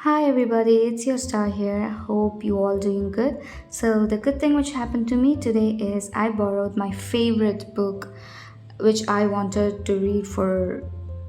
Hi everybody, it's your star here. Hope you all doing good. So the good thing which happened to me today is I borrowed my favorite book which I wanted to read for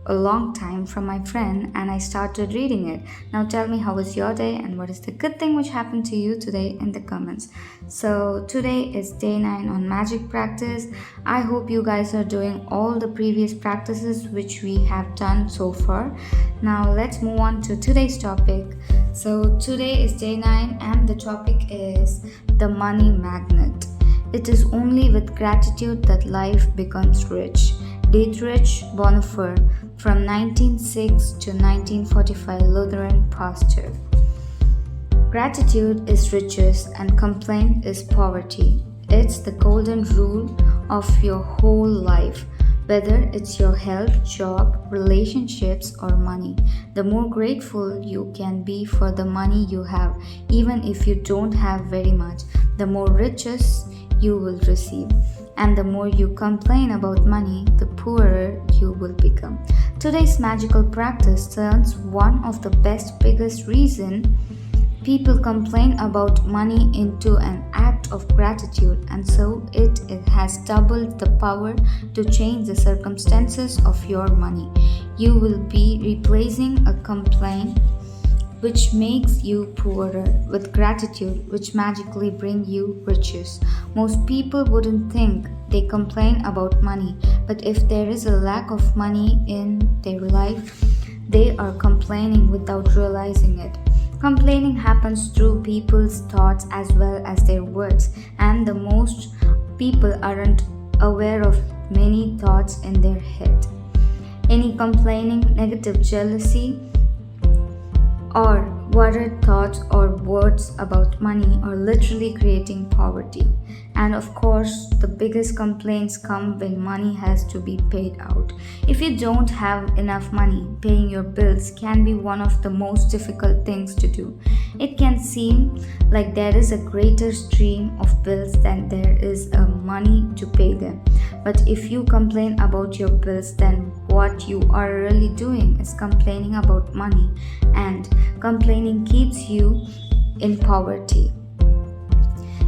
a long time from my friend and I started reading it. Now tell me how was your day and what is the good thing which happened to you today in the comments. So today is day 9 on magic practice. I hope you guys are doing all the previous practices which we have done so far. Now let's move on to today's topic. So today is day 9 and the topic is the money magnet. It is only with gratitude that life becomes rich. Dietrich Bonhoeffer from 1906 to 1945 Lutheran pastor. Gratitude is riches and complaint is poverty. It's the golden rule of your whole life. Whether it's your health, job, relationships, or money, the more grateful you can be for the money you have, even if you don't have very much, the more riches you will receive. And the more you complain about money, the poorer you will become. Today's magical practice turns one of the biggest reason people complain about money into an act of gratitude, and so it has doubled the power to change the circumstances of your money. You will be replacing a complaint which makes you poorer with gratitude which magically bring you riches. Most people wouldn't think they complain about money, but if there is a lack of money in their life, they are complaining without realizing it. Complaining happens through people's thoughts as well as their words, and the most people aren't aware of many thoughts in their head. Any complaining, negative jealousy, or worried thoughts or words about money are literally creating poverty. And of course, the biggest complaints come when money has to be paid out. If you don't have enough money, paying your bills can be one of the most difficult things to do. It can seem like there is a greater stream of bills than there is money to pay them. But if you complain about your bills, then what you are really doing is complaining about money, and complaining keeps you in poverty.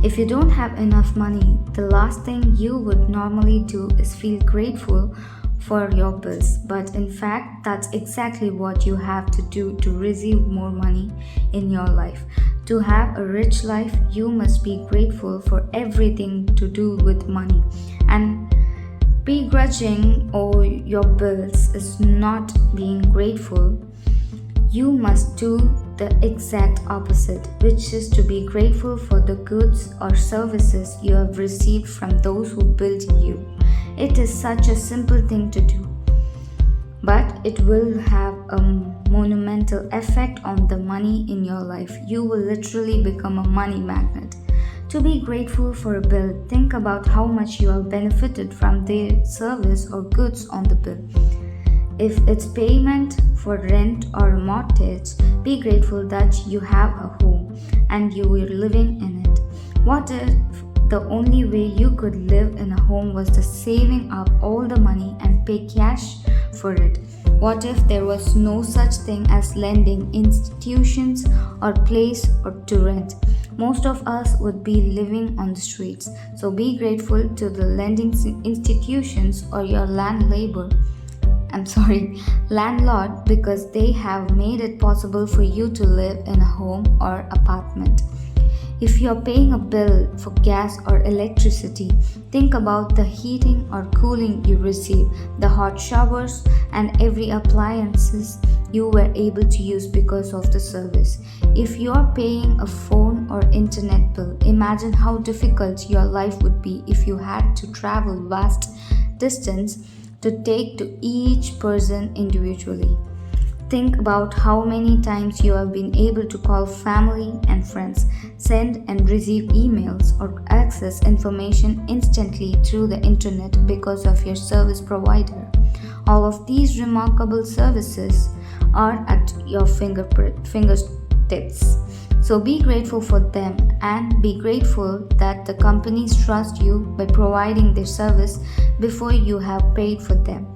If you don't have enough money, the last thing you would normally do is feel grateful for your bills. But in fact, that's exactly what you have to do to receive more money in your life. To have a rich life, you must be grateful for everything to do with money. And begrudging all your bills is not being grateful. You must do the exact opposite, which is to be grateful for the goods or services you have received from those who built you. It is such a simple thing to do, but it will have a monumental effect on the money in your life. You will literally become a money magnet. To be grateful for a bill, think about how much you have benefited from the service or goods on the bill. If it's payment for rent or a mortgage, be grateful that you have a home and you are living in it. What if the only way you could live in a home was the saving up all the money and pay cash for it? What if there was no such thing as lending institutions or place or to rent? Most of us would be living on the streets. So be grateful to the lending institutions or your landlord, because they have made it possible for you to live in a home or apartment. If you're paying a bill for gas or electricity, think about the heating or cooling you receive, the hot showers, and every appliances you were able to use because of the service. If you're paying a phone or internet bill, imagine how difficult your life would be if you had to travel vast distance to take to each person individually. Think about how many times you have been able to call family and friends, send and receive emails, or access information instantly through the internet because of your service provider. All of these remarkable services are at your fingertips. So be grateful for them and be grateful that the companies trust you by providing their service before you have paid for them.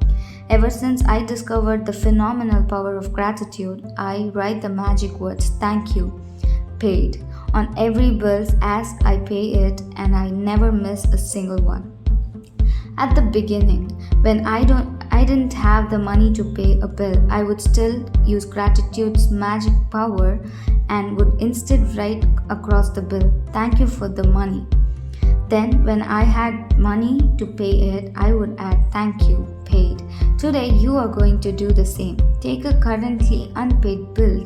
Ever since I discovered the phenomenal power of gratitude, I write the magic words thank you, paid, on every bill as I pay it, and I never miss a single one. At the beginning, when I didn't have the money to pay a bill, I would still use gratitude's magic power and would instead write across the bill, thank you for the money. Then, when I had money to pay it, I would add thank you, paid. Today, you are going to do the same. Take a currently unpaid bill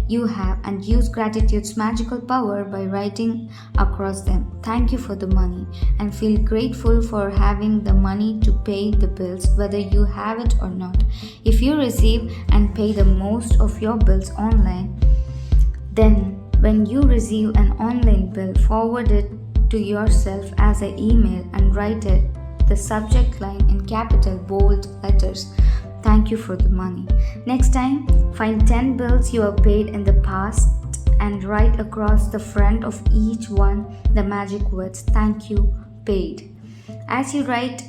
you have and use gratitude's magical power by writing across them, thank you for the money, and feel grateful for having the money to pay the bills, whether you have it or not. If you receive and pay the most of your bills online, then when you receive an online bill, forward it to yourself as an email and write it, the subject line in capital bold letters, thank you for the money. Next time, find 10 bills you have paid in the past and write across the front of each one the magic words, thank you, paid. As you write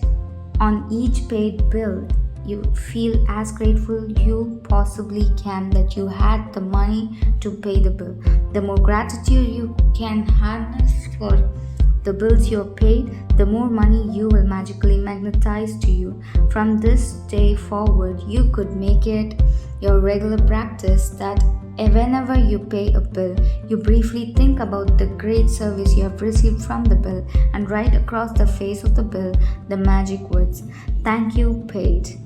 on each paid bill, you feel as grateful you possibly can that you had the money to pay the bill. The more gratitude you can harness for the bills you have paid, the more money you will magically magnetize to you. From this day forward, you could make it your regular practice that whenever you pay a bill, you briefly think about the great service you have received from the bill and write across the face of the bill the magic words, thank you, paid.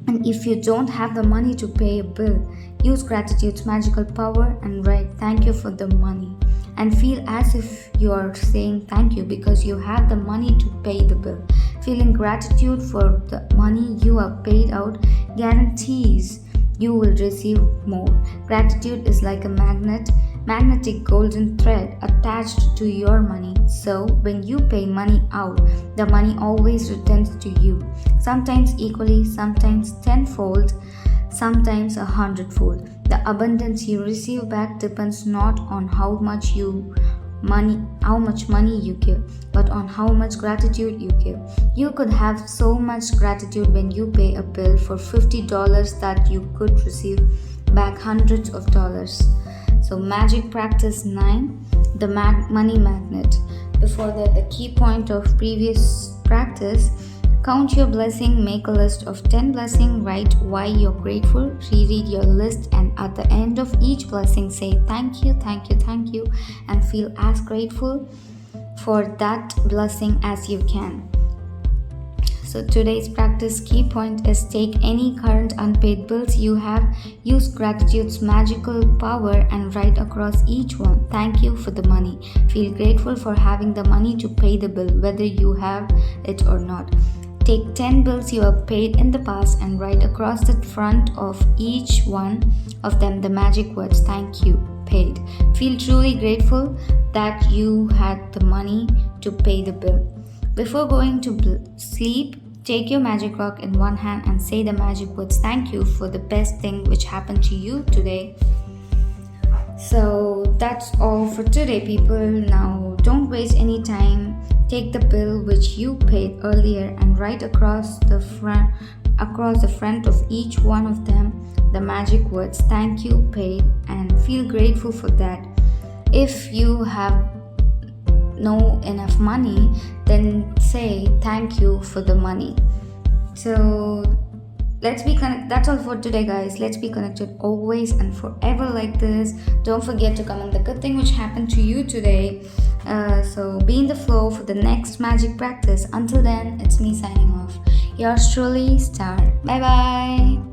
And if you don't have the money to pay a bill, use gratitude's magical power and write thank you for the money. And feel as if you are saying thank you because you have the money to pay the bill. Feeling gratitude for the money you have paid out guarantees you will receive more. Gratitude is like a magnetic golden thread attached to your money. So when you pay money out, the money always returns to you. Sometimes equally, sometimes tenfold, sometimes 100-fold. The abundance you receive back depends not on how much money you give, but on how much gratitude you give. You could have so much gratitude when you pay a bill for $50 that you could receive back hundreds of dollars. So magic practice 9, the money magnet. Before that, the key point of previous practice, count your blessing, make a list of 10 blessings, write why you're grateful, reread your list, and at the end of each blessing say thank you, thank you, thank you, and feel as grateful for that blessing as you can. So today's practice key point is take any current unpaid bills you have, use gratitude's magical power and write across each one, thank you for the money. Feel grateful for having the money to pay the bill, whether you have it or not. Take 10 bills you have paid in the past and write across the front of each one of them the magic words, thank you, paid. Feel truly grateful that you had the money to pay the bill. Before going to sleep, take your magic rock in one hand and say the magic words, thank you for the best thing which happened to you today. So that's all for today, people. Now don't waste any time. Take the bill which you paid earlier and write across the front of each one of them the magic words, thank you, paid, and feel grateful for that. If you have no enough money, then say thank you for the money. So let's be connected. That's all for today, guys. Let's be connected always and forever like this. Don't forget to comment the good thing which happened to you today. So be in the flow for the next magic practice. Until then, it's me signing off. Yours truly, Star. Bye bye.